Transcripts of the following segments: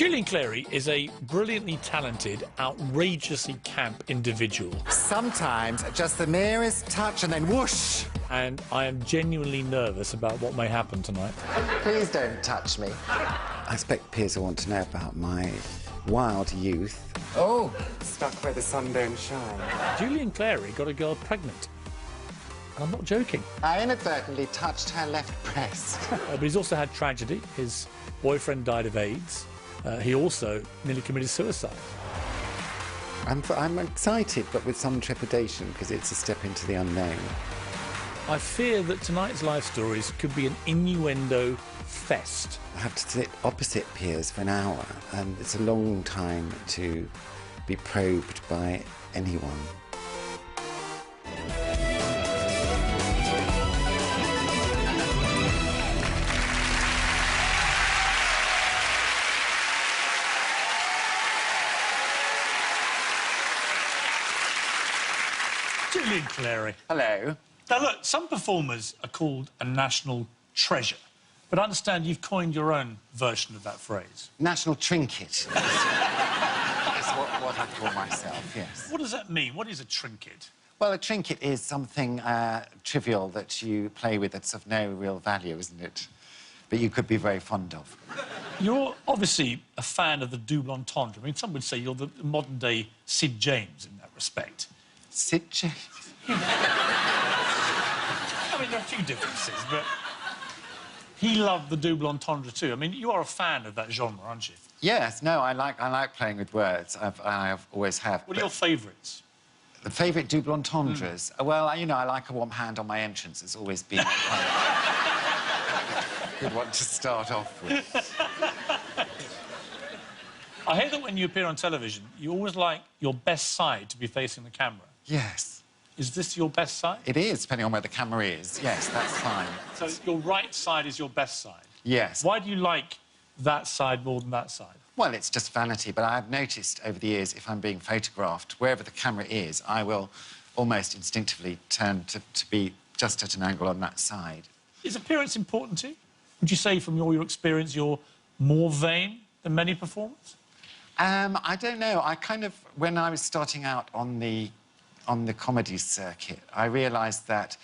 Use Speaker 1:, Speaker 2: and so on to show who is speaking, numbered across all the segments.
Speaker 1: Julian Clary is a brilliantly talented, outrageously camp individual.
Speaker 2: Sometimes just the merest touch and then whoosh.
Speaker 1: And I am genuinely nervous about what may happen tonight.
Speaker 2: Please don't touch me. I expect Piers will want to know about my wild youth. Oh, stuck where the sun don't shine.
Speaker 1: Julian Clary got a girl pregnant. And I'm not joking.
Speaker 2: I inadvertently touched her left breast.
Speaker 1: But he's also had tragedy. His boyfriend died of AIDS. He also nearly committed suicide.
Speaker 2: I'm excited, but with some trepidation, because it's a step into the unknown.
Speaker 1: I fear that tonight's life stories could be an innuendo fest.
Speaker 2: I have to sit opposite Piers for an hour, and it's a long time to be probed by anyone.
Speaker 1: Julian Clary.
Speaker 2: Hello.
Speaker 1: Now, look, some performers are called a national treasure, but I understand you've coined your own version of that phrase.
Speaker 2: National trinket is what I call myself, yes.
Speaker 1: What does that mean? What is a trinket?
Speaker 2: Well, a trinket is something trivial that you play with that's of no real value, isn't it? But you could be very fond of.
Speaker 1: You're obviously a fan of the double entendre. I mean, some would say you're the modern-day Sid James in that respect.
Speaker 2: Sid James?
Speaker 1: I mean, there are a few differences, but he loved the double entendre too. I mean, you are a fan of that genre, aren't you?
Speaker 2: Yes, no, I like playing with words. I always have.
Speaker 1: What are your favourites?
Speaker 2: The favourite double entendres? Well, you know, I like a warm hand on my entrance. It's always been a good one to start off with.
Speaker 1: I hear that when you appear on television, you always like your best side to be facing the camera.
Speaker 2: Yes.
Speaker 1: Is this your best side?
Speaker 2: It is, depending on where the camera is. Yes, that's fine.
Speaker 1: So your right side is your best side?
Speaker 2: Yes.
Speaker 1: Why do you like that side more than that side?
Speaker 2: Well, it's just vanity, but I've noticed over the years, if I'm being photographed, wherever the camera is, I will almost instinctively turn to be just at an angle on that side.
Speaker 1: Is appearance important to you? Would you say, from all your experience, you're more vain than many performers?
Speaker 2: I don't know. I kind of, when I was starting out on the comedy circuit, I realised that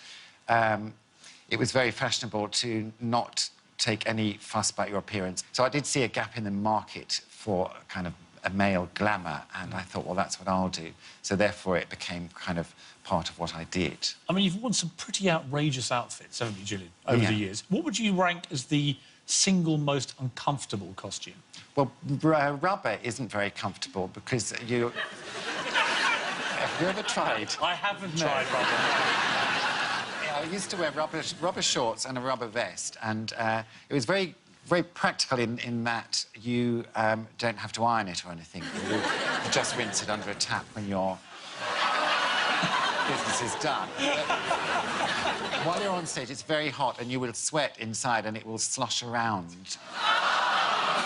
Speaker 2: it was very fashionable to not take any fuss about your appearance. So I did see a gap in the market for kind of a male glamour, and I thought, well, that's what I'll do. So therefore, it became kind of part of what I did. I
Speaker 1: mean, you've worn some pretty outrageous outfits, haven't you, Julian, over the years? What would you rank as the single most uncomfortable costume?
Speaker 2: Well, rubber isn't very comfortable because you... Have you ever tried?
Speaker 1: I haven't tried rubber.
Speaker 2: Yeah, I used to wear rubber shorts and a rubber vest, and it was very practical in that you don't have to iron it or anything. You just rinse it under a tap when your business is done. While you're on stage, it's very hot, and you will sweat inside, and it will slosh around.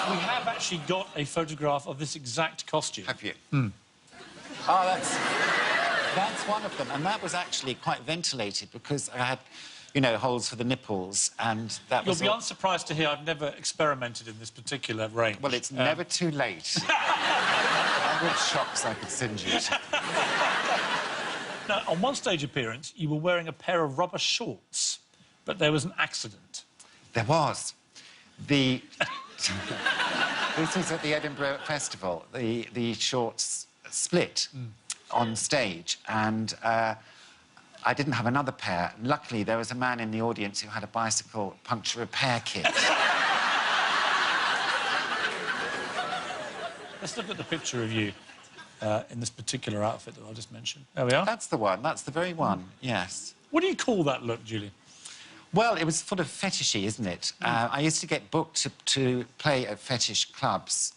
Speaker 1: We have actually got a photograph of this exact costume.
Speaker 2: Have you? Mm. Oh, that's one of them, and that was actually quite ventilated because I had, you know, holes for the nipples, and that was...
Speaker 1: You'll be unsurprised to hear I've never experimented in this particular range.
Speaker 2: Well, it's never too late. I would shocks I could send you to.
Speaker 1: Now, on one stage appearance, you were wearing a pair of rubber shorts, but there was an accident.
Speaker 2: There was. This was at the Edinburgh Festival. The shorts split on stage, and I didn't have another pair. Luckily, there was a man in the audience who had a bicycle puncture repair kit.
Speaker 1: Let's look at the picture of you in this particular outfit that I just mentioned. There we are.
Speaker 2: That's the one. That's the very one, yes.
Speaker 1: What do you call that look, Julian?
Speaker 2: Well, it was sort of fetishy, isn't it? I used to get booked to play at fetish clubs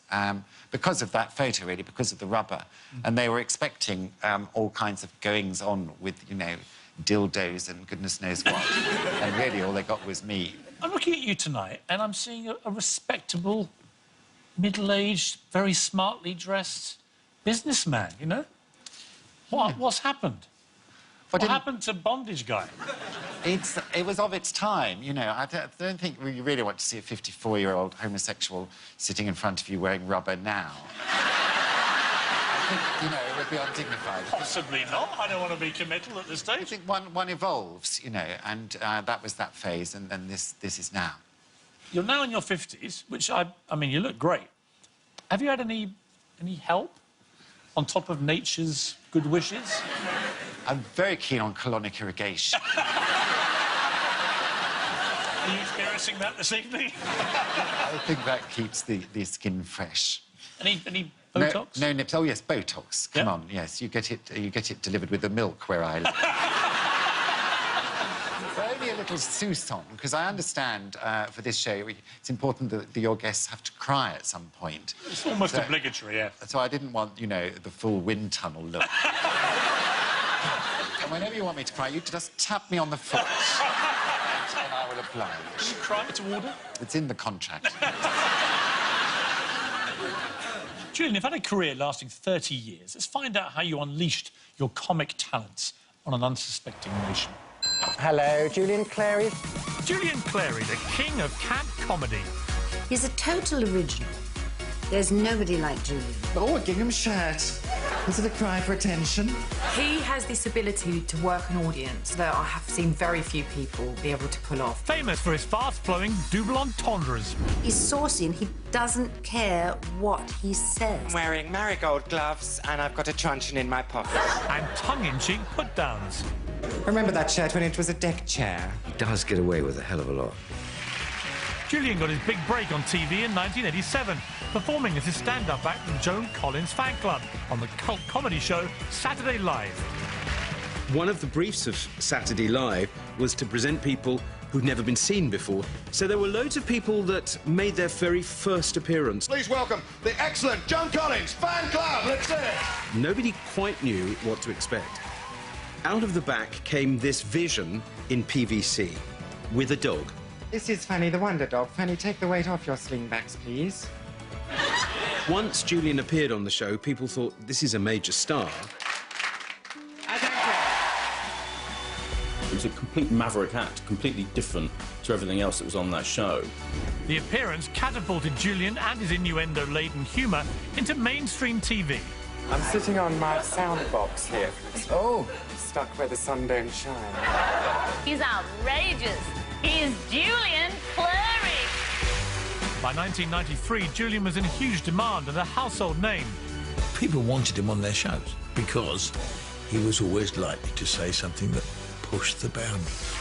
Speaker 2: because of that photo, really, because of the rubber. And they were expecting all kinds of goings-on with, you know, dildos and goodness knows what. And really, all they got was me.
Speaker 1: I'm looking at you tonight, and I'm seeing a respectable, middle-aged, very smartly dressed businessman, you know? What's happened? What happened to Bondage Guy?
Speaker 2: It was of its time, you know. I don't think we really want to see a 54-year-old homosexual sitting in front of you wearing rubber now. I think, you know, it would be undignified.
Speaker 1: Possibly not. I don't want to be committal at this stage.
Speaker 2: I think one evolves, you know, and that was that phase, and then this is now.
Speaker 1: You're now in your 50s, which I mean, you look great. Have you had any help on top of nature's good wishes?
Speaker 2: I'm very keen on colonic irrigation.
Speaker 1: Are you experiencing that this evening?
Speaker 2: I think that keeps the skin fresh.
Speaker 1: Any Botox?
Speaker 2: No nips. Oh yes, Botox. Come
Speaker 1: Yeah.
Speaker 2: on, yes, you get it delivered with the milk where I live. Only a little sousson, because I understand for this show it's important that your guests have to cry at some point.
Speaker 1: It's almost obligatory, yeah.
Speaker 2: So I didn't want, you know, the full wind tunnel look. And whenever you want me to cry, you just tap me on the foot. And I will oblige.
Speaker 1: Did you cry to order?
Speaker 2: It's in the contract.
Speaker 1: Julian, you've had a career lasting 30 years. Let's find out how you unleashed your comic talents on an unsuspecting nation.
Speaker 3: Hello, Julian Clary.
Speaker 1: Julian Clary, the king of camp comedy.
Speaker 4: He's a total original. There's nobody like Julian.
Speaker 2: Oh, a gingham shirt. Is it a cry for attention?
Speaker 5: He has this ability to work an audience that I have seen very few people be able to pull off.
Speaker 1: Famous for his fast-flowing double entendres.
Speaker 4: He's saucy and he doesn't care what he says.
Speaker 3: I'm wearing marigold gloves and I've got a truncheon in my pocket.
Speaker 1: And tongue-in-cheek put-downs.
Speaker 3: Remember that shirt when it was a deck chair?
Speaker 6: He does get away with a hell of a lot.
Speaker 1: Julian got his big break on TV in 1987, performing as his stand-up act in Joan Collins' fan club on the cult comedy show Saturday Live.
Speaker 7: One of the briefs of Saturday Live was to present people who'd never been seen before. So there were loads of people that made their very first appearance.
Speaker 8: Please welcome the excellent Joan Collins fan club. Let's do it.
Speaker 7: Nobody quite knew what to expect. Out of the back came this vision in PVC with a dog.
Speaker 3: This is Fanny the Wonder Dog. Fanny, take the weight off your slingbacks, please.
Speaker 7: Once Julian appeared on the show, people thought, this is a major star.
Speaker 3: I don't care.
Speaker 9: It was a complete maverick act, completely different to everything else that was on that show.
Speaker 1: The appearance catapulted Julian and his innuendo-laden humour into mainstream TV.
Speaker 3: I'm sitting on my sound box here. Oh, stuck where the sun don't shine.
Speaker 10: He's outrageous. He's Julian Clary.
Speaker 1: By 1993, Julian was in huge demand and a household name.
Speaker 6: People wanted him on their shows because he was always likely to say something that pushed the boundaries.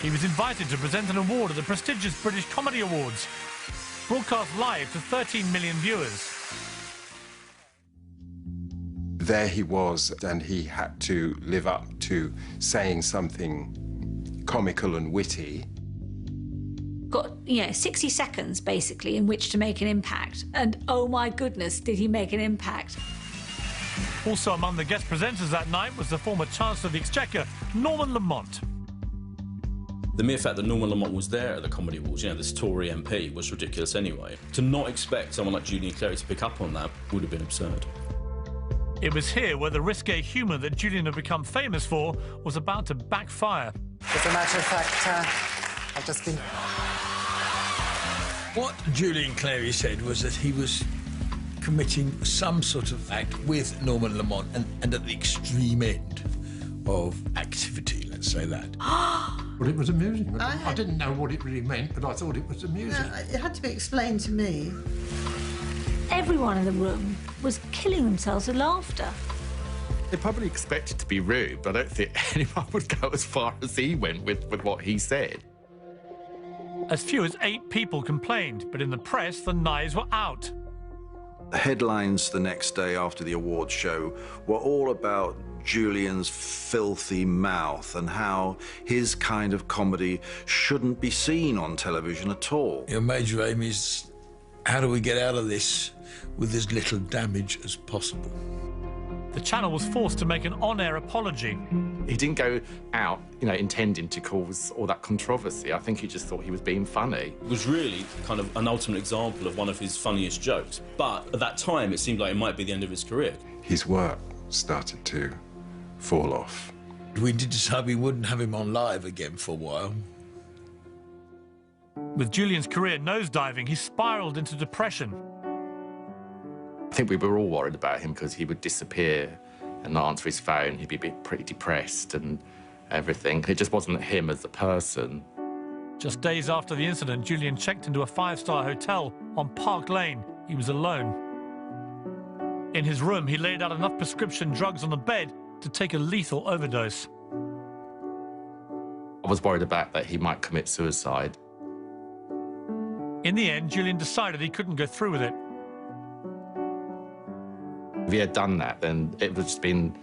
Speaker 1: He was invited to present an award at the prestigious British Comedy Awards, broadcast live to 13 million viewers.
Speaker 11: There he was, and he had to live up to saying something comical and witty.
Speaker 12: Got, 60 seconds, basically, in which to make an impact. And, oh, my goodness, did he make an impact.
Speaker 1: Also among the guest presenters that night was the former Chancellor of the Exchequer, Norman Lamont.
Speaker 9: The mere fact that Norman Lamont was there at the Comedy Awards, this Tory MP, was ridiculous anyway. To not expect someone like Julian Clary to pick up on that would have been absurd.
Speaker 1: It was here where the risque humour that Julian had become famous for was about to backfire.
Speaker 3: As a matter of fact, I've just been...
Speaker 6: What Julian Clary said was that he was committing some sort of act with Norman Lamont and at the extreme end of activity, let's say that.
Speaker 8: Well, it was amusing. I didn't know what it really meant, but I thought it was amusing.
Speaker 4: It had to be explained to me.
Speaker 12: Everyone in the room was killing themselves with laughter.
Speaker 13: They probably expected to be rude, but I don't think anyone would go as far as he went with what he said.
Speaker 1: As few as 8 people complained, but in the press, the knives were out.
Speaker 14: The headlines the next day after the awards show were all about Julian's filthy mouth and how his kind of comedy shouldn't be seen on television at all.
Speaker 6: Your major aim is, how do we get out of this with as little damage as possible?
Speaker 1: The channel was forced to make an on-air apology.
Speaker 13: He didn't go out, intending to cause all that controversy. I think he just thought he was being funny.
Speaker 9: It was really kind of an ultimate example of one of his funniest jokes. But at that time, it seemed like it might be the end of his career.
Speaker 11: His work started to fall off.
Speaker 6: We did decide we wouldn't have him on live again for a while.
Speaker 1: With Julian's career nosediving, he spiralled into depression.
Speaker 13: I think we were all worried about him because he would disappear and not answer his phone. He'd be pretty depressed and everything. It just wasn't him as a person.
Speaker 1: Just days after the incident, Julian checked into a 5-star hotel on Park Lane. He was alone. In his room, he laid out enough prescription drugs on the bed to take a lethal overdose.
Speaker 13: I was worried about that he might commit suicide.
Speaker 1: In the end, Julian decided he couldn't go through with it.
Speaker 13: If he had done that, then it would have just been,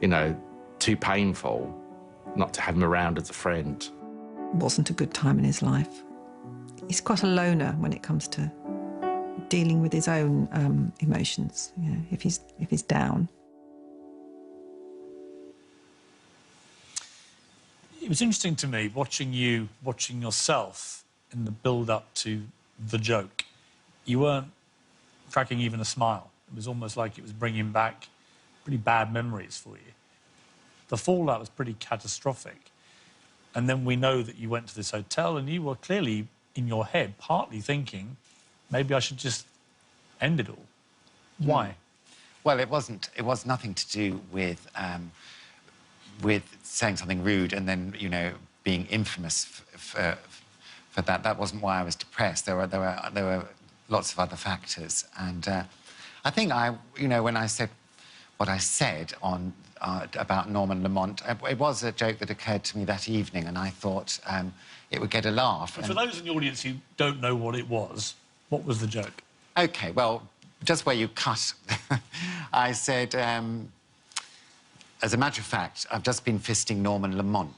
Speaker 13: you know, too painful not to have him around as a friend.
Speaker 15: Wasn't a good time in his life. He's quite a loner when it comes to dealing with his own emotions, you know, if he's down.
Speaker 1: It was interesting to me watching yourself in the build-up to the joke. You weren't cracking even a smile. It was almost like it was bringing back pretty bad memories for you. The fallout was pretty catastrophic. And then we know that you went to this hotel and you were clearly, in your head, partly thinking, maybe I should just end it all. Why?
Speaker 2: Well, it was nothing to do with saying something rude and then, you know, being infamous for that. That wasn't why I was depressed. There were lots of other factors. And I think you know, when I said what I said on about Norman Lamont, it was a joke that occurred to me that evening, and I thought it would get a laugh.
Speaker 1: But for those in the audience who don't know what it was, what was the joke?
Speaker 2: OK, well, just where you cut, I said, as a matter of fact, I've just been fisting Norman Lamont.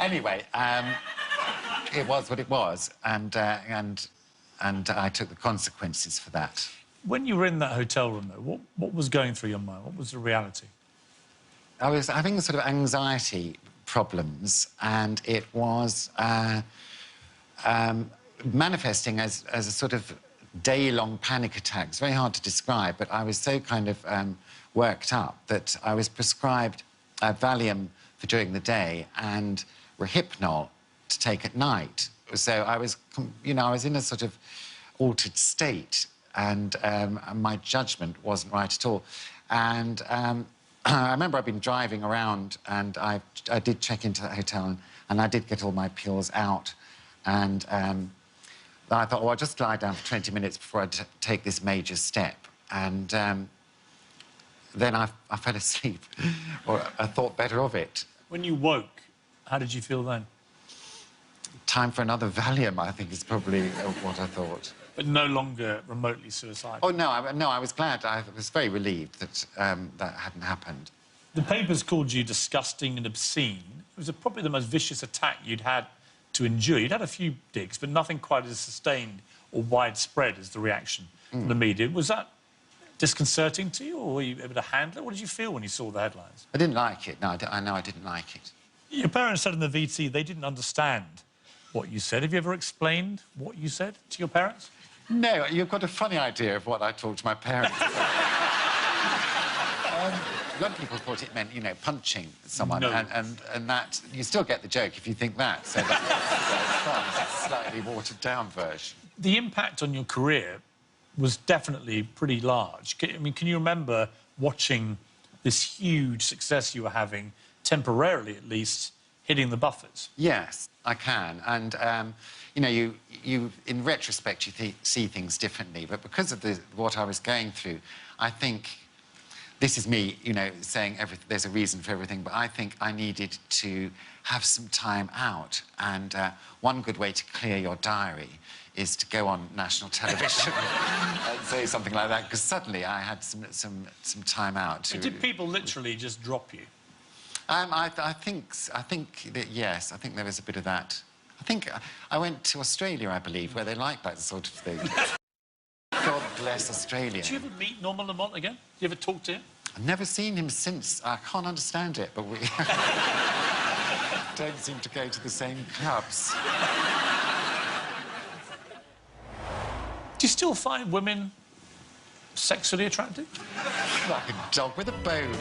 Speaker 2: Anyway, it was what it was, and I took the consequences for that.
Speaker 1: When you were in that hotel room, though, what was going through your mind? What was the reality?
Speaker 2: I was having sort of anxiety problems, and it was manifesting as a sort of day-long panic attack. It's very hard to describe, but I was so kind of worked up that I was prescribed Valium for during the day and Rohypnol to take at night. So I was, you know, I was in a sort of altered state, and my judgment wasn't right at all. And I remember I'd been driving around, and I did check into that hotel, and I did get all my pills out. And I thought, well, I'll just lie down for 20 minutes before I take this major step. And then I fell asleep, or I thought better of it.
Speaker 1: When you woke, how did you feel then?
Speaker 2: Time for another Valium, I think, is probably what I thought.
Speaker 1: But no longer remotely suicidal?
Speaker 2: Oh, no, I was glad. I was very relieved that that hadn't happened.
Speaker 1: The papers called you disgusting and obscene. It was probably the most vicious attack you'd had to endure. You'd had a few digs, but nothing quite as sustained or widespread as the reaction from the media. Was that disconcerting to you, or were you able to handle it? What did you feel when you saw the headlines?
Speaker 2: I didn't like it. No, I know I didn't like it.
Speaker 1: Your parents said in the VT they didn't understand what you said. Have you ever explained what you said to your parents?
Speaker 2: No, you've got a funny idea of what I talked to my parents about. A lot of people thought it meant, you know, punching someone,
Speaker 1: no.
Speaker 2: and that you still get the joke if you think that. So that's a slightly watered-down version.
Speaker 1: The impact on your career was definitely pretty large. I mean, can you remember watching this huge success you were having, temporarily at least, hitting the buffers?
Speaker 2: Yes, I can. And, you know, you in retrospect, you see things differently. But because of what I was going through, I think, this is me, you know, saying there's a reason for everything, but I think I needed to have some time out. And one good way to clear your diary is to go on national television and say something like that, because suddenly I had some time out.
Speaker 1: Did people literally just drop you?
Speaker 2: I think that, yes, I think there was a bit of that. I think I went to Australia, I believe, where they like that sort of thing. God bless Australia.
Speaker 1: Did you ever meet Norman Lamont again? Did you ever talk to him?
Speaker 2: I've never seen him since. I can't understand it, but we don't seem to go to the same clubs.
Speaker 1: Do you still find women sexually attractive?
Speaker 2: Like a dog with a bone.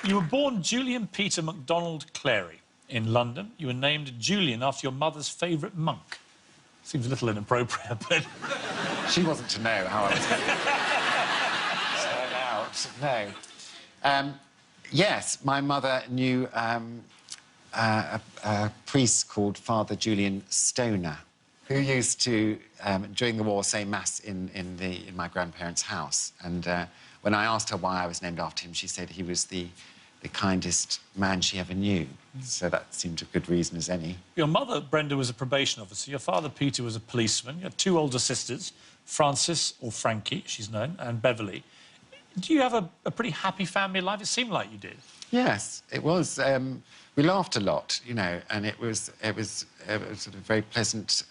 Speaker 1: You were born Julian Peter MacDonald Clary in London. You were named Julian after your mother's favourite monk. Seems a little inappropriate, but...
Speaker 2: She wasn't to know how I was going to turn out. No. Yes, my mother knew a priest called Father Julian Stoner, who used to, during the war, say Mass in my grandparents' house. And when I asked her why I was named after him, she said he was the kindest man she ever knew. So that seemed a good reason as any.
Speaker 1: Your mother, Brenda, was a probation officer. Your father, Peter, was a policeman. You had two older sisters, Frances, or Frankie, she's known, and Beverly. Do you have a pretty happy family life? It seemed like you did.
Speaker 2: Yes, it was. We laughed a lot, you know, and it was sort of very pleasant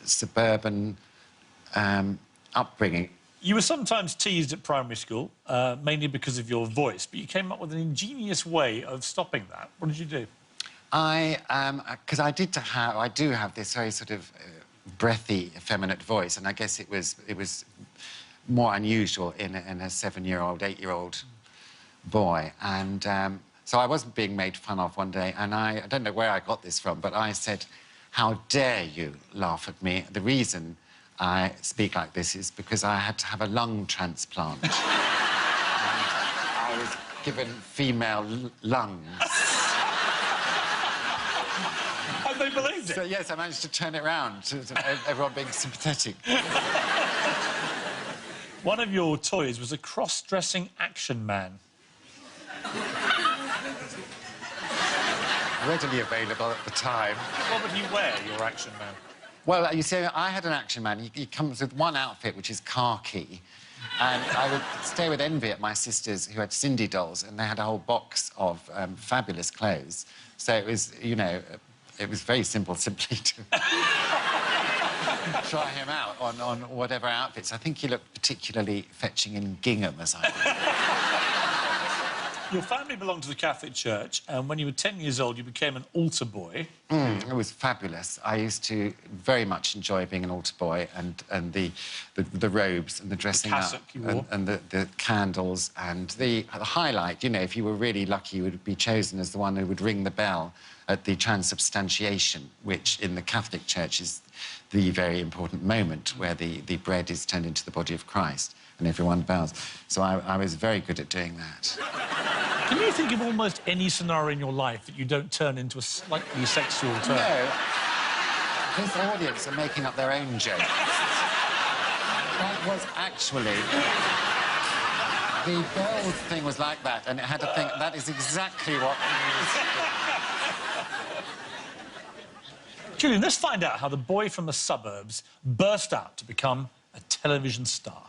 Speaker 2: suburban upbringing.
Speaker 1: You were sometimes teased at primary school, mainly because of your voice, but you came up with an ingenious way of stopping that. What did you do?
Speaker 2: Because I do have this very sort of breathy, effeminate voice, and I guess it was more unusual in a 7-year-old, 8-year-old boy. And so I wasn't being made fun of one day, and I don't know where I got this from, but I said, "How dare you laugh at me? The reason I speak like this is because I had to have a lung transplant." And I was given female lungs.
Speaker 1: And they believed it?
Speaker 2: So, yes, I managed to turn it around to everyone being sympathetic.
Speaker 1: One of your toys was a cross-dressing action man.
Speaker 2: Readily available at the time.
Speaker 1: What would he wear, your action man?
Speaker 2: Well, you see, I had an action man. He comes with one outfit, which is khaki. And I would stay with envy at my sisters, who had Cindy dolls, and they had a whole box of fabulous clothes. So it was, you know, it was very simple simply to try him out on whatever outfits. I think he looked particularly fetching in gingham, as I would.
Speaker 1: Your family belonged to the Catholic Church, and when you were 10 years old, you became an altar boy.
Speaker 2: It was fabulous. I used to very much enjoy being an altar boy, and the robes and the dressing
Speaker 1: the
Speaker 2: up
Speaker 1: cassock you wore.
Speaker 2: and the candles and the highlight. You know, if you were really lucky, you would be chosen as the one who would ring the bell at the transubstantiation, which in the Catholic Church is the very important moment where the bread is turned into the body of Christ and everyone bows. So I was very good at doing that.
Speaker 1: Can you think of almost any scenario in your life that you don't turn into a slightly sexual turn?
Speaker 2: No. This audience are making up their own jokes. That was actually... The bells thing was like that, and it had to think, that is exactly what...
Speaker 1: Julian, let's find out how the boy from the suburbs burst out to become a television star.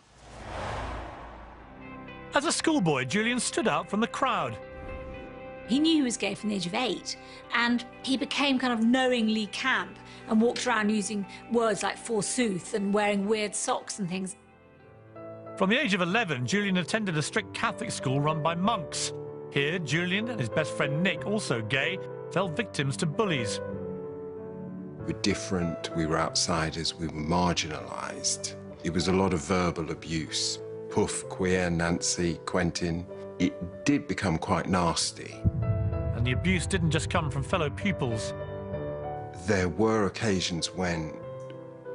Speaker 1: As a schoolboy, Julian stood out from the crowd.
Speaker 12: He knew he was gay from the age of 8, and he became kind of knowingly camp and walked around using words like forsooth and wearing weird socks and things.
Speaker 1: From the age of 11, Julian attended a strict Catholic school run by monks. Here, Julian and his best friend Nick, also gay, fell victims to bullies.
Speaker 11: We were different, we were outsiders, we were marginalised. It was a lot of verbal abuse. Puff, Queer, Nancy, Quentin. It did become quite nasty.
Speaker 1: And the abuse didn't just come from fellow pupils.
Speaker 11: There were occasions when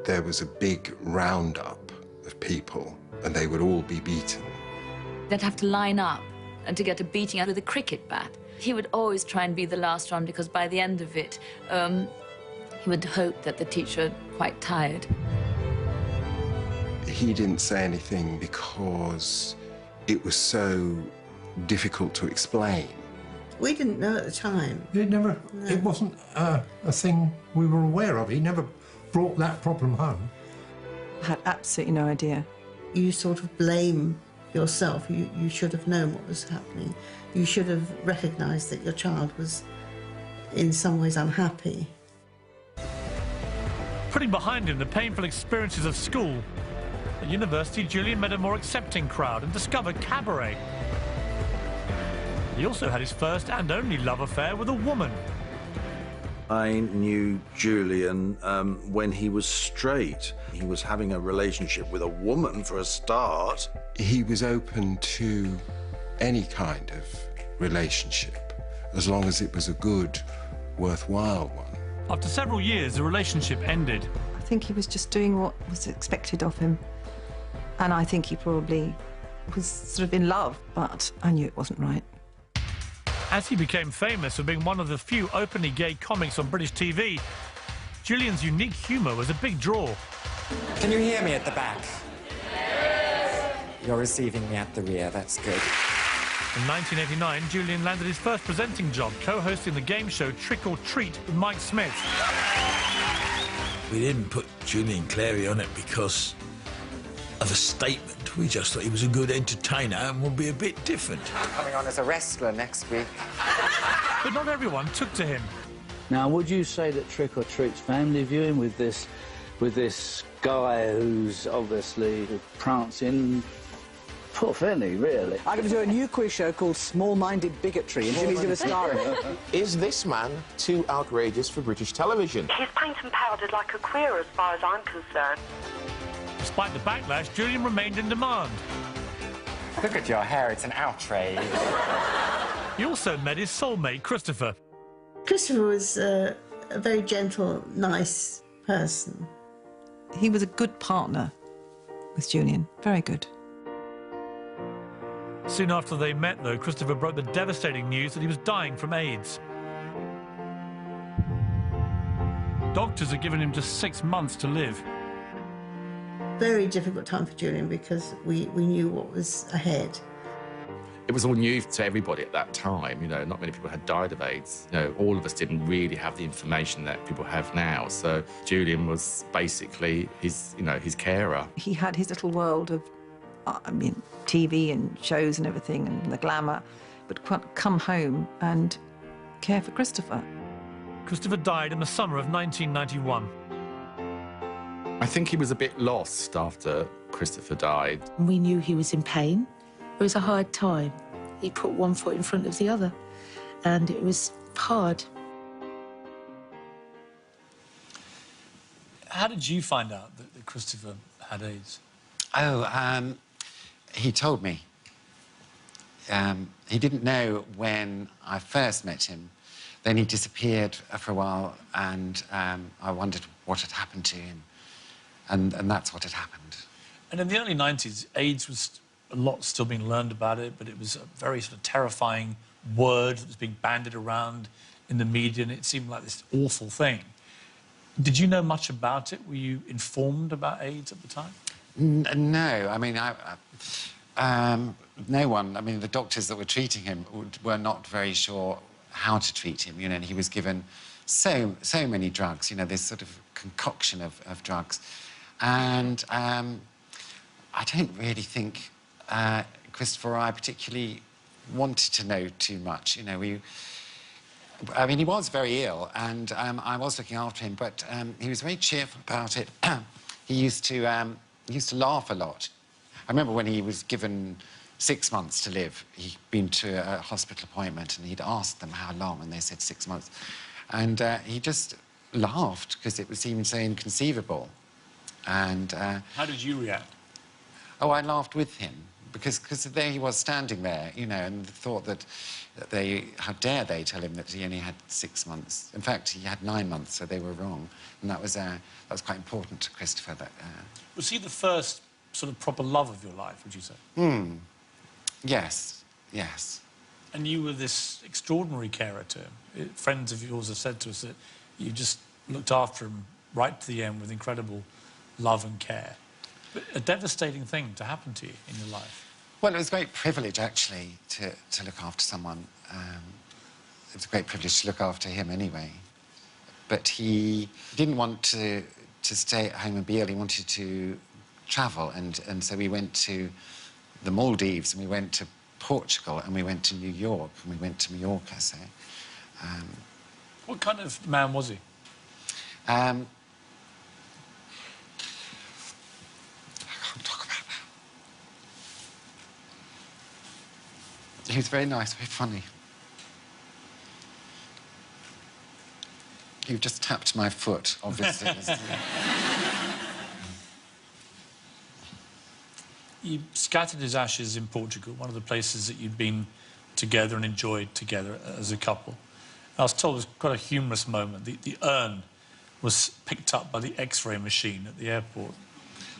Speaker 11: there was a big roundup of people and they would all be beaten.
Speaker 16: They'd have to line up and to get a beating out with a cricket bat. He would always try and be the last one because by the end of it, he would hope that the teacher was quite tired.
Speaker 11: He didn't say anything because it was so difficult to explain.
Speaker 17: We didn't know at the time.
Speaker 8: It wasn't a thing we were aware of. He never brought that problem home.
Speaker 15: I had absolutely no idea.
Speaker 17: You sort of blame yourself. You should have known what was happening. You should have recognised that your child was in some ways unhappy.
Speaker 1: Putting behind him the painful experiences of school, at university, Julian met a more accepting crowd and discovered cabaret. He also had his first and only love affair with a woman.
Speaker 14: I knew Julian when he was straight. He was having a relationship with a woman for a start.
Speaker 11: He was open to any kind of relationship, as long as it was a good, worthwhile one.
Speaker 1: After several years, the relationship ended.
Speaker 15: I think he was just doing what was expected of him. And I think he probably was sort of in love, but I knew it wasn't right.
Speaker 1: As he became famous for being one of the few openly gay comics on British TV, Julian's unique humour was a big draw.
Speaker 3: Can you hear me at the back? Yes. You're receiving me at the rear, that's good.
Speaker 1: In 1989, Julian landed his first presenting job, co-hosting the game show Trick or Treat with Mike Smith.
Speaker 6: We didn't put Julian Clary on it because of a statement. We just thought he was a good entertainer and would be a bit different.
Speaker 3: Coming on as a wrestler next week.
Speaker 1: But not everyone took to him.
Speaker 18: Now, would you say that Trick or Treat's family viewing with this guy who's obviously prancing? Tough, isn't he, really?
Speaker 19: I'm going to do a new quiz show called Small-Minded Bigotry, and Jimmy's going to star in it.
Speaker 20: Is this man too outrageous for British television?
Speaker 21: He's paint and powdered like a queer as far as I'm concerned.
Speaker 1: Despite the backlash, Julian remained in demand.
Speaker 3: Look at your hair, it's an outrage.
Speaker 1: He also met his soulmate, Christopher.
Speaker 17: Christopher was a very gentle, nice person.
Speaker 15: He was a good partner with Julian, very good.
Speaker 1: Soon after they met, though, Christopher broke the devastating news that he was dying from AIDS. Doctors had given him just 6 months to live.
Speaker 17: Very difficult time for Julian because we knew what was ahead.
Speaker 13: It was all new to everybody at that time, you know, not many people had died of AIDS. You know, all of us didn't really have the information that people have now, so Julian was basically his carer.
Speaker 15: He had his little world of, TV and shows and everything and the glamour, but come home and care for Christopher.
Speaker 1: Christopher died in the summer of 1991.
Speaker 13: I think he was a bit lost after Christopher died.
Speaker 22: We knew he was in pain. It was a hard time. He put one foot in front of the other, and it was hard.
Speaker 1: How did you find out that Christopher had AIDS?
Speaker 2: Oh, he told me. He didn't know when I first met him. Then he disappeared for a while, and I wondered what had happened to him. And that's what had happened.
Speaker 1: And in the early 90s, AIDS was a lot still being learned about it, but it was a very sort of terrifying word that was being bandied around in the media, and it seemed like this awful thing. Did you know much about it? Were you informed about AIDS at the time?
Speaker 2: No, I mean, no one. I mean, the doctors that were treating him were not very sure how to treat him, you know, and he was given so many drugs, you know, this sort of concoction of drugs. And I don't really think Christopher or I particularly wanted to know too much, you know. I mean, he was very ill, and I was looking after him, but he was very cheerful about it. He used to laugh a lot. I remember when he was given 6 months to live, he'd been to a hospital appointment, and he'd asked them how long, and they said 6 months. And he just laughed, because it seemed so inconceivable. And
Speaker 1: how did you react?
Speaker 2: Oh, I laughed with him, because there he was standing there, you know, and the thought that how dare they tell him that he only had 6 months. In fact, he had 9 months, so they were wrong. And that was quite important to Christopher.
Speaker 1: Was he the first sort of proper love of your life, would you say?
Speaker 2: Yes, yes.
Speaker 1: And you were this extraordinary carer to him. Friends of yours have said to us that you just looked after him right to the end with incredible love and care. But a devastating thing to happen to you in your life.
Speaker 2: Well, it was a great privilege, actually, to look after someone. It was a great privilege to look after him anyway. But he didn't want to stay at home and be ill. He wanted to travel, and so we went to the Maldives, and we went to Portugal, and we went to New York, and we went to Mallorca, so...
Speaker 1: What kind of man was he?
Speaker 2: I can't talk about that. He was very nice, very funny. You've just tapped my foot, obviously.
Speaker 1: You scattered his ashes in Portugal, one of the places that you'd been together and enjoyed together as a couple. I was told it was quite a humorous moment. The urn was picked up by the X-ray machine at the airport.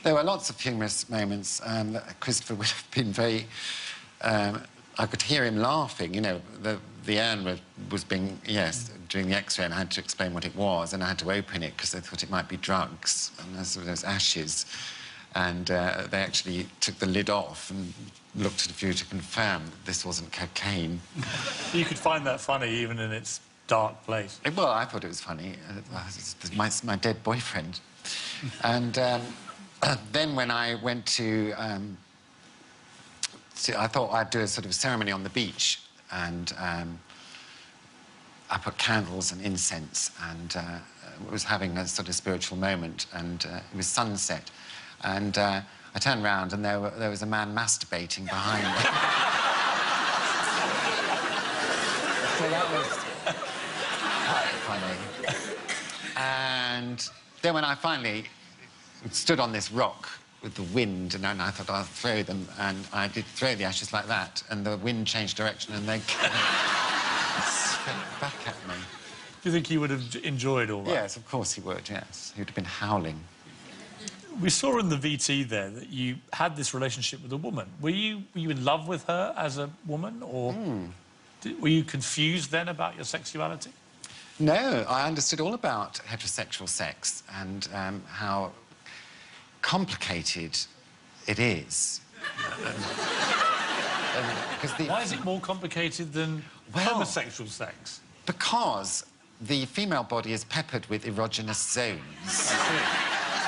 Speaker 2: There were lots of humorous moments. Christopher would have been very... I could hear him laughing, you know, the urn was being, yes, doing the X-ray, and I had to explain what it was, and I had to open it because they thought it might be drugs, and there was ashes. And they actually took the lid off and looked at a few to confirm that this wasn't cocaine.
Speaker 1: You could find that funny even in its dark place.
Speaker 2: Well, I thought it was funny. My dead boyfriend. And then when I went to... I thought I'd do a sort of ceremony on the beach, and I put candles and incense, and was having a sort of spiritual moment, and it was sunset. And I turned round, and there was a man masturbating behind me. So that was quite funny. And then when I finally stood on this rock with the wind, and I thought I'll throw them, and I did throw the ashes like that, and the wind changed direction, and they came back at me.
Speaker 1: Do you think he would have enjoyed all that?
Speaker 2: Yes, of course he would, yes. He would have been howling.
Speaker 1: We saw in the VT there that you had this relationship with a woman. Were you in love with her as a woman, or were you confused then about your sexuality?
Speaker 2: No, I understood all about heterosexual sex and how complicated it is.
Speaker 1: Why is it more complicated than homosexual sex?
Speaker 2: Because the female body is peppered with erogenous zones.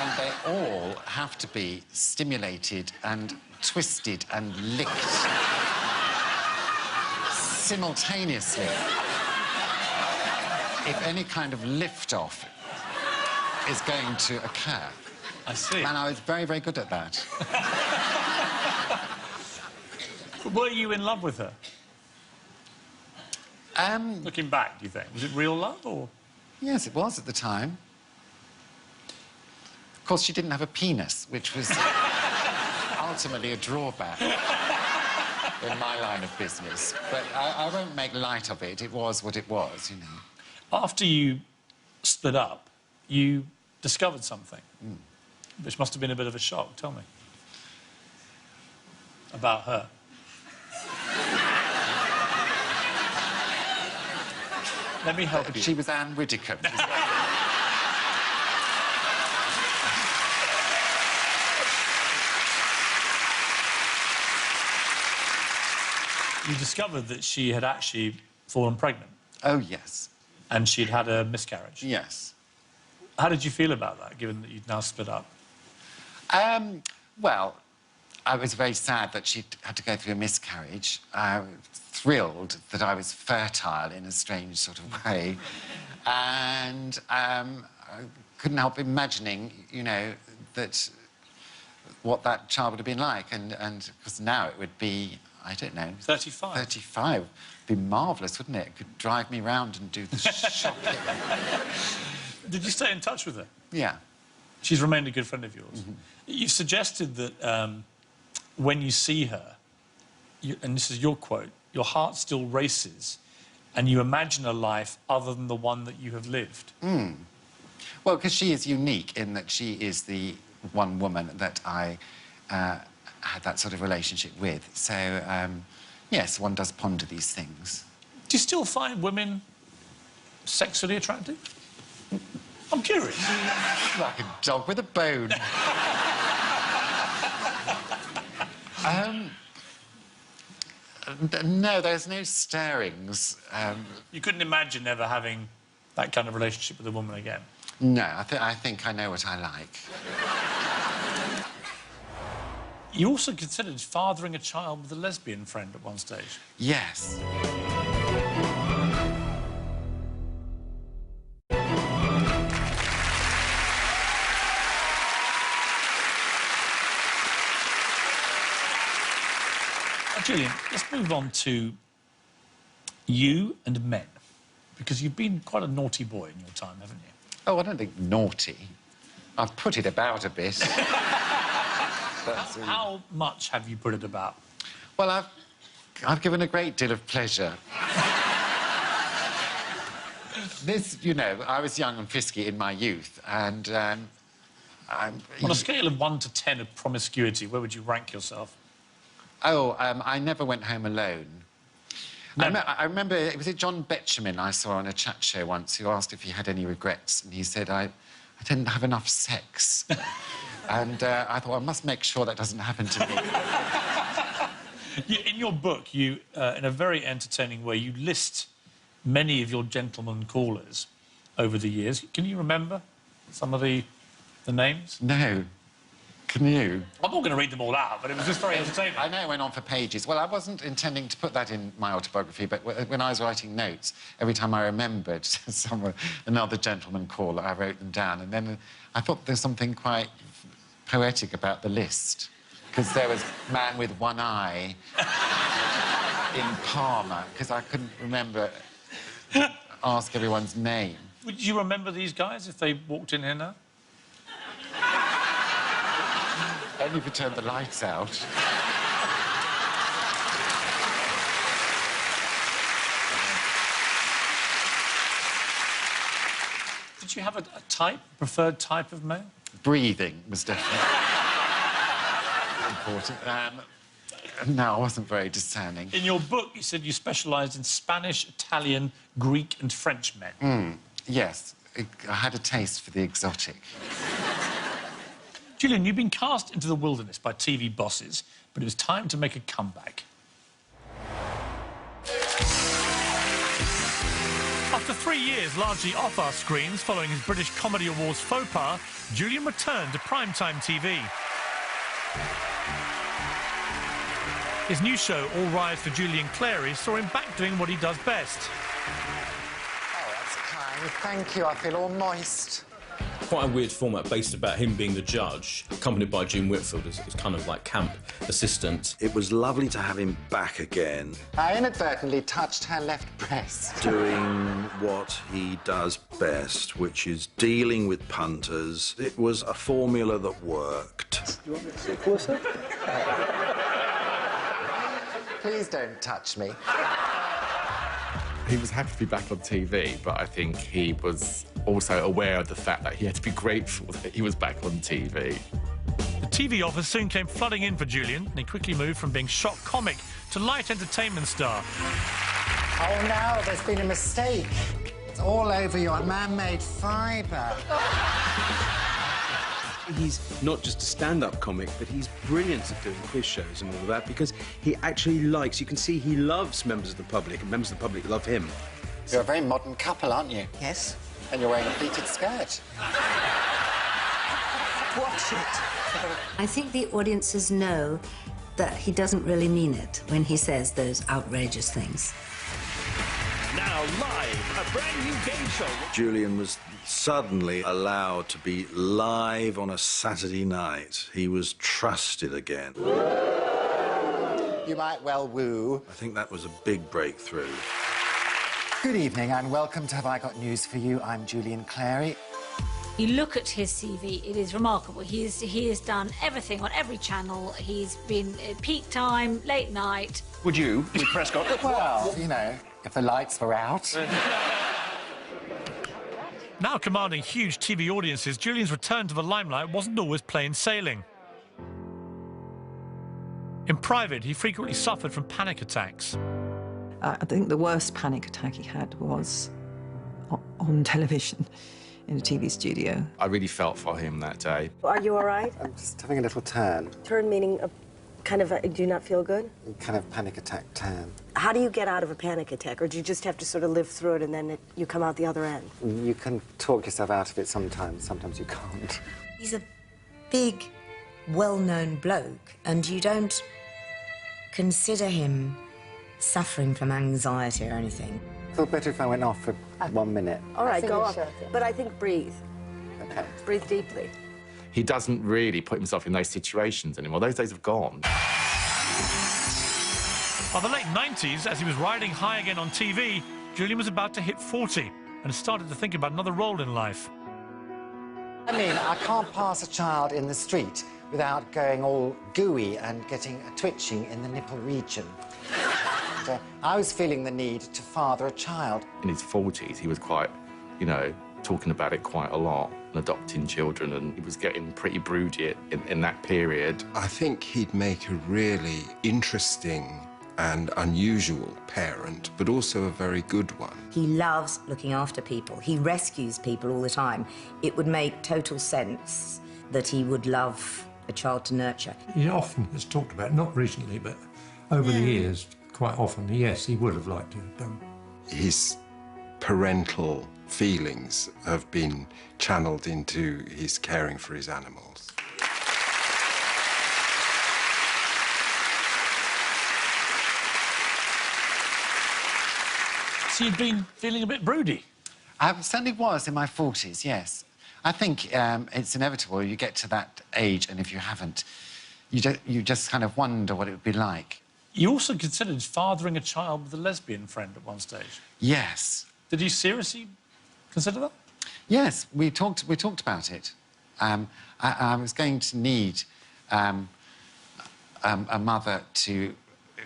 Speaker 2: And they all have to be stimulated and twisted and licked simultaneously if any kind of lift-off is going to occur.
Speaker 1: I see.
Speaker 2: And I was very, very good at that.
Speaker 1: Were you in love with her? Looking back, do you think? Was it real love, or...?
Speaker 2: Yes, it was at the time. Of course, she didn't have a penis, which was ultimately a drawback in my line of business. But I won't make light of it. It was what it was, you know.
Speaker 1: After you split up, you discovered something, which must have been a bit of a shock. Tell me. About her. Let me help you.
Speaker 2: She was Anne Widdecombe.
Speaker 1: You discovered that she had actually fallen pregnant.
Speaker 2: Oh, yes.
Speaker 1: And she'd had a miscarriage.
Speaker 2: Yes.
Speaker 1: How did you feel about that, given that you'd now split up?
Speaker 2: Well, I was very sad that she'd had to go through a miscarriage. I was thrilled that I was fertile in a strange sort of way. And I couldn't help imagining, you know, that what that child would have been like. And because now it would be, I don't know...
Speaker 1: 35.
Speaker 2: 35. It'd be marvellous, wouldn't it? It could drive me round and do the shopping.
Speaker 1: Did you stay in touch with her?
Speaker 2: Yeah.
Speaker 1: She's remained a good friend of yours. You've suggested that when you see her, and this is your quote, your heart still races and you imagine a life other than the one that you have lived.
Speaker 2: Well, because she is unique in that she is the one woman that I had that sort of relationship with. So, yes, one does ponder these things.
Speaker 1: Do you still find women sexually attractive? I'm curious.
Speaker 2: Like a dog with a bone. No, there's no stirrings.
Speaker 1: You couldn't imagine ever having that kind of relationship with a woman again?
Speaker 2: No, I think I know what I like.
Speaker 1: You also considered fathering a child with a lesbian friend at one stage?
Speaker 2: Yes.
Speaker 1: Julian, let's move on to you and men, because you've been quite a naughty boy in your time, haven't you?
Speaker 2: Oh, I don't think naughty. I've put it about a bit.
Speaker 1: How much have you put it about?
Speaker 2: Well, I've I've given a great deal of pleasure. This, you know, I was young and frisky in my youth, and
Speaker 1: On a scale of 1 to 10 of promiscuity, where would you rank yourself?
Speaker 2: Oh, I never went home alone. I remember, it was John Betjeman I saw on a chat show once who asked if he had any regrets, and he said, I didn't have enough sex. And I thought, I must make sure that doesn't happen to me.
Speaker 1: In your book, you, in a very entertaining way, you list many of your gentlemen callers over the years. Can you remember some of the names?
Speaker 2: No. Can you?
Speaker 1: I'm not going to read them all out, but it was just very entertaining.
Speaker 2: I know it went on for pages. Well, I wasn't intending to put that in my autobiography, but when I was writing notes, every time I remembered another gentleman caller, I wrote them down. And then I thought there's something quite poetic about the list, because there was Man with One Eye in Parma, because I couldn't remember, ask everyone's name.
Speaker 1: Would you remember these guys if they walked in here now?
Speaker 2: Only if you turned the lights out.
Speaker 1: Did you have a type, preferred type of male?
Speaker 2: Breathing was definitely important. No, I wasn't very discerning.
Speaker 1: In your book, you said you specialised in Spanish, Italian, Greek and French men.
Speaker 2: Yes, I had a taste for the exotic.
Speaker 1: Julian, you've been cast into the wilderness by TV bosses, but it was time to make a comeback. After 3 years largely off our screens following his British Comedy Awards faux pas, Julian returned to primetime TV. His new show, All Rise for Julian Clary, saw him back doing what he does best.
Speaker 2: Oh, that's kind. Thank you. I feel all moist.
Speaker 9: Quite a weird format based about him being the judge, accompanied by Jim Whitfield as kind of like camp assistant.
Speaker 14: It was lovely to have him back again.
Speaker 2: I inadvertently touched her left breast.
Speaker 14: Doing what he does best, which is dealing with punters. It was a formula that worked.
Speaker 2: You want me to sit closer? Please don't touch me.
Speaker 13: He was happy to be back on TV, but I think he was also aware of the fact that he had to be grateful that he was back on TV.
Speaker 1: The TV offers soon came flooding in for Julian, and he quickly moved from being shock comic to light entertainment star.
Speaker 2: Oh, no, there's been a mistake. It's all over your man-made fibre.
Speaker 5: He's not just a stand-up comic, but he's brilliant at doing quiz shows and all of that because he actually likes, you can see he loves members of the public and members of the public love him.
Speaker 2: You're a very modern couple, aren't you?
Speaker 17: Yes.
Speaker 2: And you're wearing a pleated skirt.
Speaker 17: Watch it.
Speaker 4: I think the audiences know that he doesn't really mean it when he says those outrageous things.
Speaker 7: Now live, a brand new game show.
Speaker 14: Julian was suddenly allowed to be live on a Saturday night. He was trusted again.
Speaker 2: You might well woo.
Speaker 14: I think that was a big breakthrough.
Speaker 2: Good evening and welcome to Have I Got News for You. I'm Julian Clary.
Speaker 12: You look at his CV, it is remarkable. He has done everything on every channel. He's been at peak time, late night.
Speaker 7: Would you, with Prescott?
Speaker 2: Well, you know, if the lights were out.
Speaker 1: Now commanding huge TV audiences, Julian's return to the limelight wasn't always plain sailing. In private, he frequently suffered from panic attacks.
Speaker 15: I think the worst panic attack he had was on television in a TV studio.
Speaker 13: I really felt for him that day.
Speaker 23: Are you all right?
Speaker 2: I'm just having a little turn.
Speaker 23: Turn meaning do you not feel good?
Speaker 2: Kind of panic attack turn.
Speaker 23: How do you get out of a panic attack? Or do you just have to sort of live through it and then you come out the other end?
Speaker 2: You can talk yourself out of it sometimes. Sometimes you can't.
Speaker 4: He's a big, well-known bloke, and you don't consider him suffering from anxiety or anything.
Speaker 2: I feel better if I went off for 1 minute.
Speaker 23: All right, go off. But I think breathe.
Speaker 2: Okay.
Speaker 23: Breathe deeply.
Speaker 13: He doesn't really put himself in those situations anymore. Those days have gone.
Speaker 1: By the late 90s, as he was riding high again on TV, Julian was about to hit 40 and started to think about another role in life.
Speaker 2: I mean, I can't pass a child in the street without going all gooey and getting a twitching in the nipple region. and I was feeling the need to father a child.
Speaker 13: In his 40s, he was quite, you know, talking about it quite a lot, and adopting children, and he was getting pretty broody in that period.
Speaker 11: I think he'd make a really interesting and unusual parent, but also a very good one.
Speaker 4: He loves looking after people. He rescues people all the time. It would make total sense that he would love a child to nurture.
Speaker 8: He often has talked about, not recently, but over the years, quite often, yes, he would have liked to have done.
Speaker 11: His parental feelings have been channeled into his caring for his animals.
Speaker 1: So you've been feeling a bit broody?
Speaker 2: I certainly was in my 40s, yes. I think it's inevitable. You get to that age, and if you haven't, you just kind of wonder what it would be like.
Speaker 1: You also considered fathering a child with a lesbian friend at one stage.
Speaker 2: Yes.
Speaker 1: Did you seriously consider that?
Speaker 2: Yes, we talked about it. I was going to need a mother to,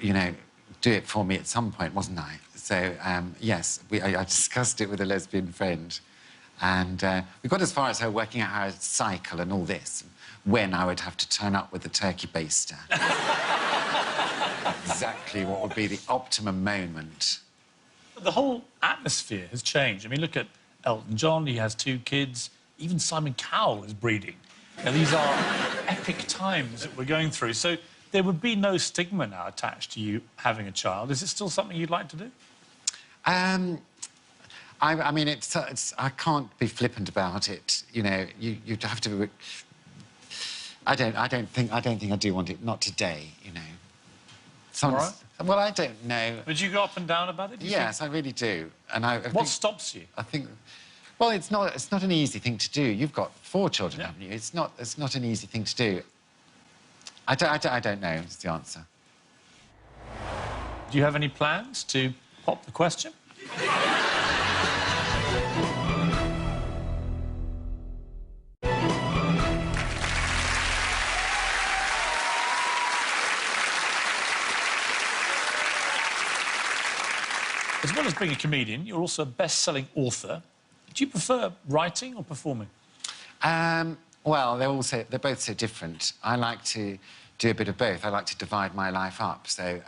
Speaker 2: you know, do it for me at some point, wasn't I? So, yes, I discussed it with a lesbian friend. And we got as far as her working out how to cycle and all this, when I would have to turn up with the turkey baster. Exactly what would be the optimum moment.
Speaker 1: The whole atmosphere has changed. I mean, look at Elton John, he has 2 kids. Even Simon Cowell is breeding. Now, these are epic times that we're going through. So there would be no stigma now attached to you having a child. Is it still something you'd like to do?
Speaker 2: I mean, I can't be flippant about it. You know, you'd have to be... I don't think I do want it. Not today, you know.
Speaker 1: All right.
Speaker 2: Well, I don't know.
Speaker 1: Would you go up and down about it?
Speaker 2: Yes, I really do. And
Speaker 1: what stops you?
Speaker 2: I think... Well, it's not an easy thing to do. You've got 4 children, haven't you? It's not an easy thing to do. I don't know is the answer.
Speaker 1: Do you have any plans to pop the question? As well as being a comedian, you're also a best-selling author. Do you prefer writing or performing?
Speaker 2: Well, they're both so different. I like to do a bit of both. I like to divide my life up. So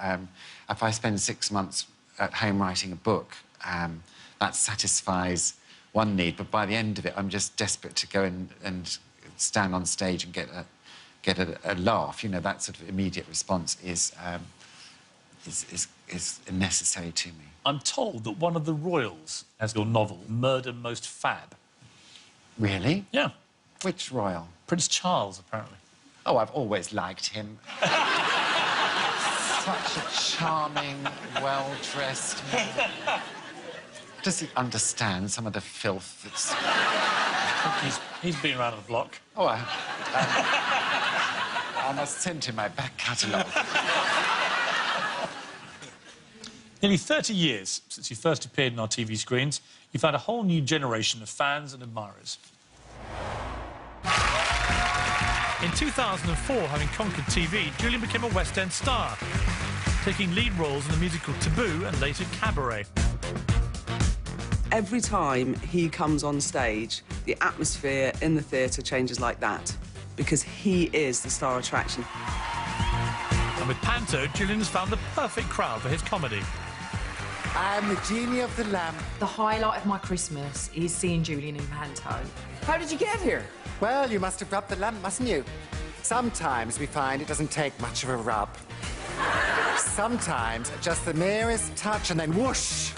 Speaker 2: if I spend 6 months at home writing a book, that satisfies one need. But by the end of it, I'm just desperate to go and stand on stage and get a laugh. You know, that sort of immediate response is necessary to me.
Speaker 1: I'm told that one of the royals has your novel, Murder Most Fab.
Speaker 2: Really?
Speaker 1: Yeah.
Speaker 2: Which royal?
Speaker 1: Prince Charles, apparently.
Speaker 2: Oh, I've always liked him. Such a charming, well-dressed man. Does he understand some of the filth that's...
Speaker 1: He's been around the block.
Speaker 2: Oh, I must send him my back catalogue.
Speaker 1: Nearly 30 years since you first appeared on our TV screens, you've had a whole new generation of fans and admirers. In 2004, having conquered TV, Julian became a West End star, taking lead roles in the musical Taboo and later Cabaret.
Speaker 10: Every time he comes on stage, the atmosphere in the theatre changes like that, because he is the star attraction.
Speaker 1: And with Panto, Julian has found the perfect crowd for his comedy.
Speaker 2: I'm the genie of the lamp.
Speaker 16: The highlight of my Christmas is seeing Julian in Panto.
Speaker 19: How did you get here?
Speaker 3: Well, you must have rubbed the lamp, mustn't you? Sometimes we find it doesn't take much of a rub. Sometimes just the merest touch and then whoosh.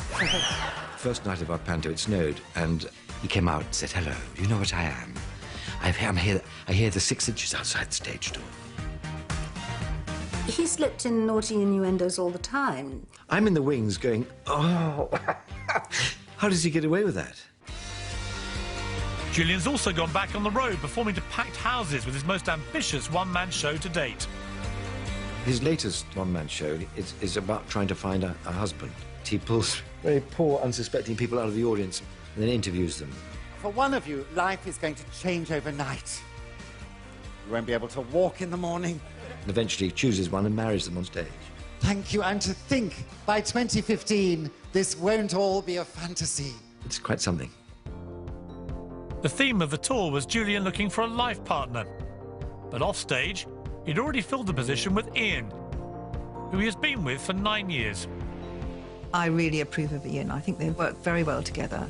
Speaker 24: First night of our panto, it snowed, and he came out and said, "Hello, do you know what I am? I hear the 6 inches outside the stage door."
Speaker 25: He slipped in naughty innuendos all the time.
Speaker 24: I'm in the wings going, "Oh, how does he get away with that?"
Speaker 1: Julian's also gone back on the road, performing to packed houses with his most ambitious one-man show to date.
Speaker 24: His latest one-man show is about trying to find a husband. He pulls very poor, unsuspecting people out of the audience and then interviews them.
Speaker 3: For one of you, life is going to change overnight. You won't be able to walk in the morning.
Speaker 24: And eventually he chooses one and marries them on stage.
Speaker 2: Thank you, and to think, by 2015, this won't all be a fantasy.
Speaker 24: It's quite something.
Speaker 1: The theme of the tour was Julian looking for a life partner. But offstage, he'd already filled the position with Ian, who he has been with for 9 years.
Speaker 15: I really approve of Ian. I think they work very well together.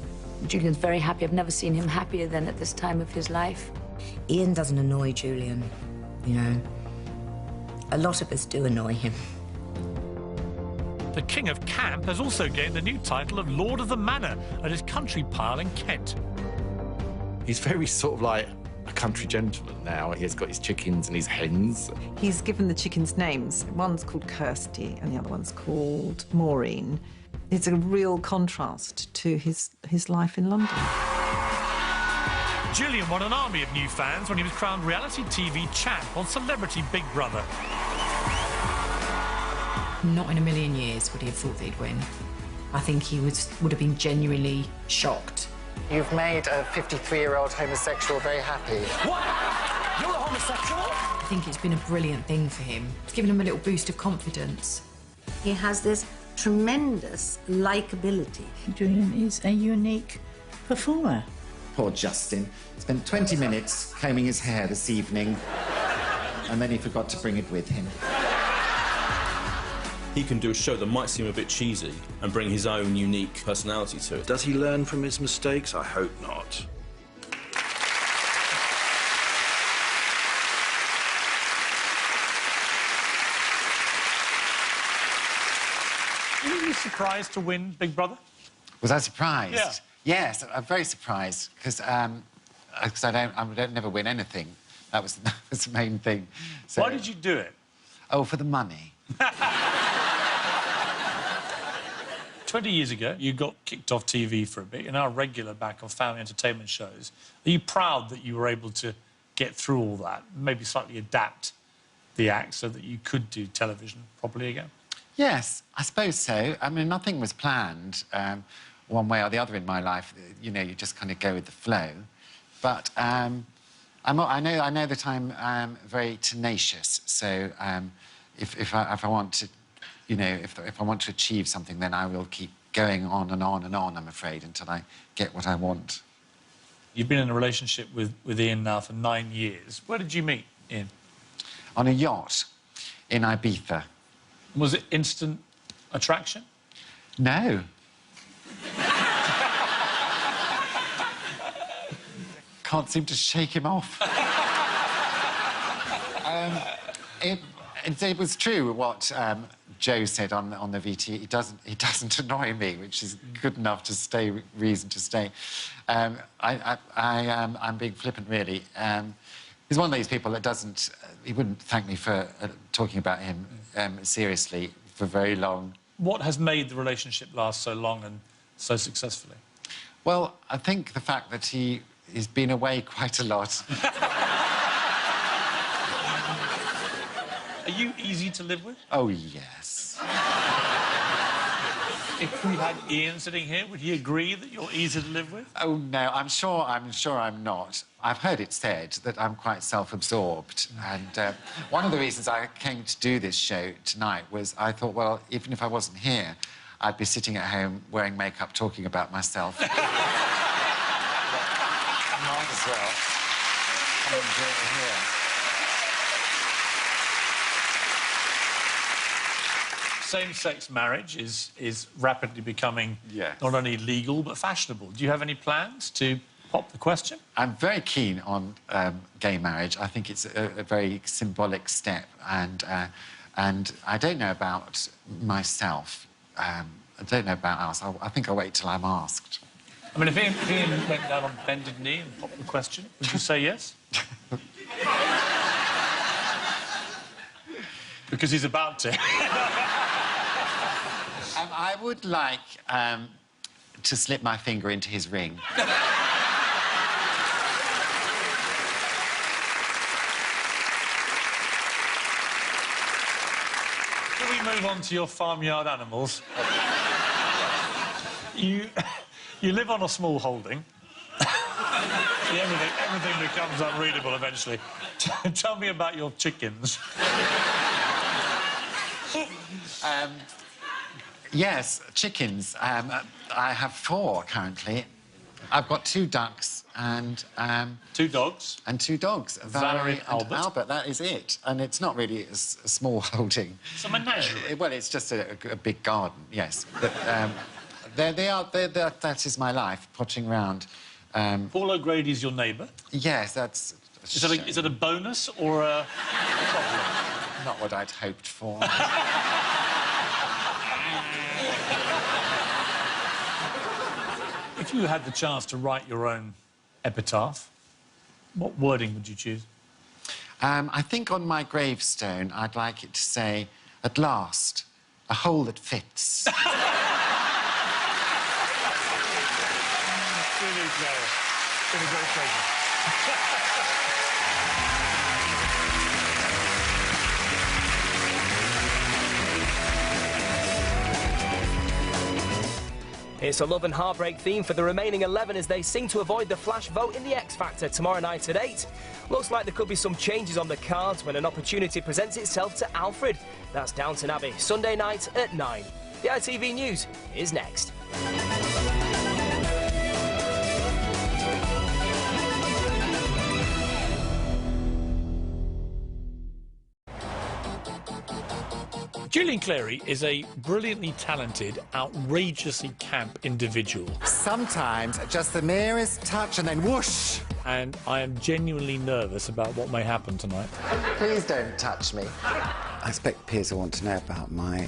Speaker 6: Julian's very happy. I've never seen him happier than at this time of his life.
Speaker 4: Ian doesn't annoy Julian, you know. A lot of us do annoy him.
Speaker 1: The King of Camp has also gained the new title of Lord of the Manor at his country pile in Kent.
Speaker 13: He's very sort of like a country gentleman now. He's got his chickens and his hens.
Speaker 15: He's given the chickens names. One's called Kirsty and the other one's called Maureen. It's a real contrast to his life in London.
Speaker 1: Julian won an army of new fans when he was crowned reality TV champ on Celebrity Big Brother.
Speaker 16: Not in a million years would he have thought that he'd win. I think he would have been genuinely shocked.
Speaker 2: You've made a 53-year-old homosexual very happy.
Speaker 16: What? You're a homosexual? I think it's been a brilliant thing for him. It's given him a little boost of confidence.
Speaker 17: He has this tremendous likability.
Speaker 18: Julian is a unique performer.
Speaker 2: Poor Justin spent 20 minutes combing his hair this evening, and then he forgot to bring it with him.
Speaker 9: He can do a show that might seem a bit cheesy and bring his own unique personality to it.
Speaker 14: Does he learn from his mistakes? I hope not.
Speaker 1: Were you surprised to win Big Brother?
Speaker 2: Was I surprised?
Speaker 1: Yeah.
Speaker 2: Yes, I'm very surprised because I don't never win anything. That was the main thing. So,
Speaker 1: Why did you do it?
Speaker 2: Oh, for the money.
Speaker 1: 20 years ago, you got kicked off TV for a bit. You're now regular back on family entertainment shows. Are you proud that you were able to get through all that, maybe slightly adapt the act so that you could do television properly again?
Speaker 2: Yes, I suppose so. I mean, nothing was planned one way or the other in my life. You know, you just kind of go with the flow. But I know that I'm very tenacious. So if I want to, you know, if I want to achieve something, then I will keep going on and on and on, I'm afraid, until I get what I want.
Speaker 1: You've been in a relationship with Ian now for 9 years. Where did you meet Ian?
Speaker 2: On a yacht in Ibiza.
Speaker 1: Was it instant attraction?
Speaker 2: No. Can't seem to shake him off. It was true what Joe said on the VT. He doesn't annoy me, which is good enough to reason to stay. I'm being flippant, really. He's one of these people that doesn't. He wouldn't thank me for talking about him seriously for very long.
Speaker 1: What has made the relationship last so long and so successfully?
Speaker 2: Well, I think the fact that he's been away quite a lot.
Speaker 1: Are you easy to live with?
Speaker 2: Oh, yes.
Speaker 1: If we had Ian sitting here, would he agree that you're easy to live with?
Speaker 2: Oh, no, I'm sure I'm not. I've heard it said that I'm quite self-absorbed. And one of the reasons I came to do this show tonight was I thought, well, even if I wasn't here, I'd be sitting at home wearing makeup, talking about myself. Might as well. I'm here.
Speaker 1: Same-sex marriage is rapidly becoming not only legal but fashionable. Do you have any plans to pop the question?
Speaker 2: I'm very keen on gay marriage. I think it's a very symbolic step, and I don't know about myself. I don't know about us. I think I'll wait till I'm asked.
Speaker 1: I mean, if Ian went down on bended knee and popped the question, would you say yes? Because he's about to.
Speaker 2: I would like to slip my finger into his ring.
Speaker 1: Can we move on to your farmyard animals? You live on a small holding. Everything becomes unreadable eventually. Tell me about your chickens.
Speaker 2: Yes, chickens. I have 4 currently. I've got 2 ducks and...
Speaker 1: 2 dogs?
Speaker 2: And 2 dogs.
Speaker 1: Valerie and
Speaker 2: Albert, that is it. And it's not really a small holding.
Speaker 1: It's a menagerie.
Speaker 2: Well, it's just a big garden, yes. But that is my life, pottering around.
Speaker 1: Paul O'Grady's your neighbour?
Speaker 2: Yes, that's...
Speaker 1: Is it a bonus or a problem?
Speaker 2: Not what I'd hoped for.
Speaker 1: If you had the chance to write your own epitaph, what wording would you choose?
Speaker 2: I think on my gravestone, I'd like it to say, at last, a hole that fits.
Speaker 1: Really, Clary. It's been a great pleasure.
Speaker 5: It's a love and heartbreak theme for the remaining 11 as they sing to avoid the flash vote in the X Factor tomorrow night at 8. Looks like there could be some changes on the cards when an opportunity presents itself to Alfred. That's Downton Abbey, Sunday night at 9. The ITV News is next.
Speaker 1: Julian Clary is a brilliantly talented, outrageously camp individual.
Speaker 2: Sometimes just the merest touch and then whoosh!
Speaker 1: And I am genuinely nervous about what may happen tonight.
Speaker 2: Please don't touch me. I expect Piers will want to know about my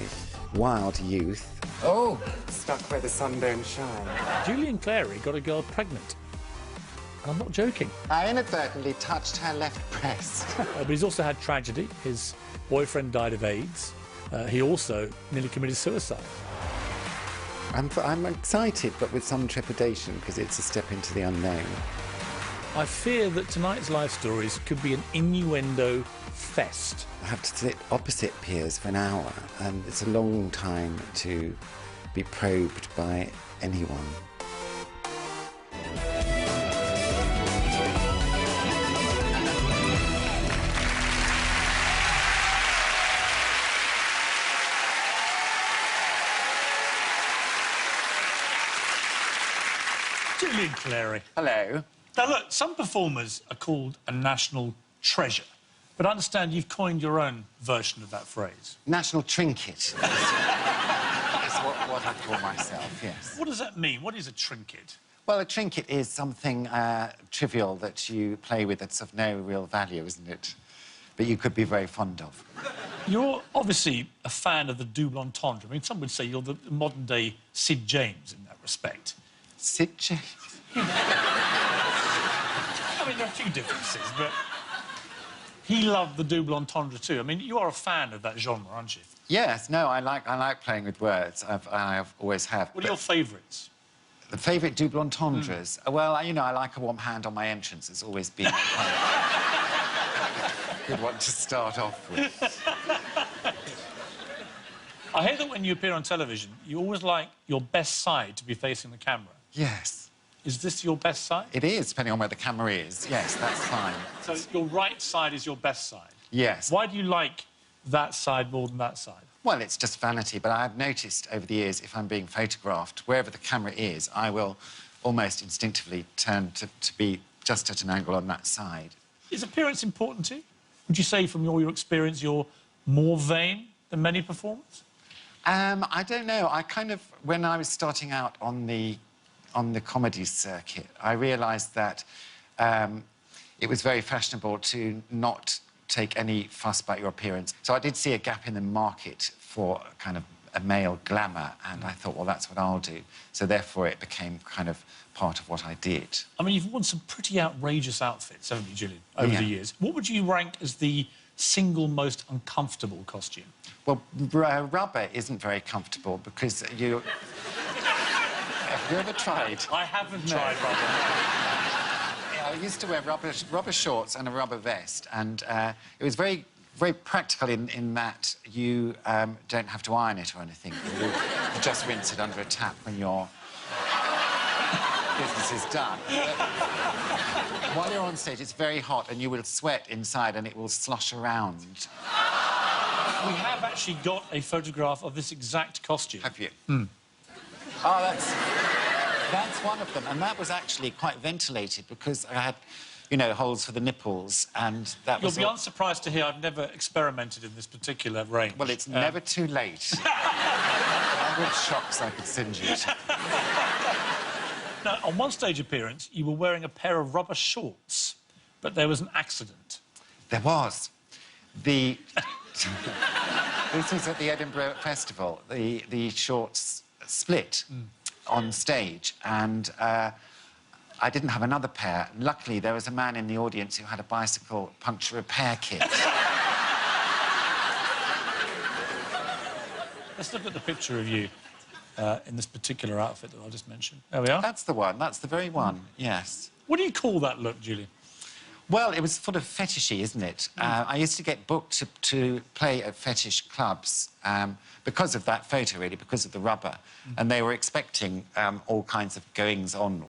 Speaker 2: wild youth.
Speaker 3: Oh, stuck where the sun don't shine.
Speaker 1: Julian Clary got a girl pregnant. And I'm not joking.
Speaker 2: I inadvertently touched her left breast.
Speaker 1: But he's also had tragedy. His boyfriend died of AIDS. He also nearly committed suicide.
Speaker 2: I'm excited, but with some trepidation, because it's a step into the unknown.
Speaker 1: I fear that tonight's life stories could be an innuendo fest.
Speaker 2: I have to sit opposite Piers for an hour, and it's a long time to be probed by anyone.
Speaker 1: Julian Clary.
Speaker 2: Hello.
Speaker 1: Now, look, some performers are called a national treasure, but I understand you've coined your own version of that phrase.
Speaker 2: National trinket. That's what I call myself, yes.
Speaker 1: What does that mean? What is a trinket?
Speaker 2: Well, a trinket is something trivial that you play with that's of no real value, isn't it? But you could be very fond of.
Speaker 1: You're obviously a fan of the double entendre. I mean, some would say you're the modern-day Sid James in that respect.
Speaker 2: Sid James?
Speaker 1: I mean, there are a few differences, but he loved the double entendre too. I mean, you are a fan of that genre, aren't you?
Speaker 2: Yes, no, I like playing with words. I always have.
Speaker 1: What are your favourites?
Speaker 2: The favourite double entendres? Well, you know, I like a warm hand on my entrance. It's always been a good one to start off with.
Speaker 1: I hear that when you appear on television, you always like your best side to be facing the camera.
Speaker 2: Yes.
Speaker 1: Is this your best side?
Speaker 2: It is, depending on where the camera is. Yes, that's fine.
Speaker 1: So your right side is your best side?
Speaker 2: Yes.
Speaker 1: Why do you like that side more than that side?
Speaker 2: Well, it's just vanity, but I've noticed over the years, if I'm being photographed, wherever the camera is, I will almost instinctively turn to be just at an angle on that side.
Speaker 1: Is appearance important to you? Would you say, from your experience, you're more vain than many performers?
Speaker 2: I don't know. I kind of, when I was starting out on the comedy circuit, I realised that it was very fashionable to not take any fuss about your appearance. So I did see a gap in the market for kind of a male glamour, and I thought, well, that's what I'll do. So therefore, it became kind of part of what I did.
Speaker 1: I mean, you've worn some pretty outrageous outfits, haven't you, Julian, over the years? What would you rank as the single most uncomfortable costume?
Speaker 2: Well, rubber isn't very comfortable because you... Have you ever tried?
Speaker 1: I haven't tried rubber.
Speaker 2: I used to wear rubber shorts and a rubber vest, and it was very, very practical in that you don't have to iron it or anything. You just rinse it under a tap when your business is done. While you're on stage, it's very hot, and you will sweat inside, and it will slosh around.
Speaker 1: We have actually got a photograph of this exact costume.
Speaker 2: Have you?
Speaker 1: Hmm.
Speaker 2: Oh, that's one of them. And that was actually quite ventilated because I had, you know, holes for the nipples, and that was...
Speaker 1: You'll be unsurprised to hear I've never experimented in this particular range.
Speaker 2: Well, it's never too late. 100 shocks I could send you to.
Speaker 1: Now, on one stage appearance, you were wearing a pair of rubber shorts, but there was an accident.
Speaker 2: There was. This was at the Edinburgh Festival. The shorts split on stage, and I didn't have another pair. Luckily, there was a man in the audience who had a bicycle puncture repair kit.
Speaker 1: Let's look at the picture of you in this particular outfit that I just mentioned. There we are.
Speaker 2: That's the one. That's the very one, yes.
Speaker 1: What do you call that look, Julian?
Speaker 2: Well, it was sort of fetishy, isn't it? I used to get booked to play at fetish clubs because of that photo, really, because of the rubber. And they were expecting all kinds of goings-on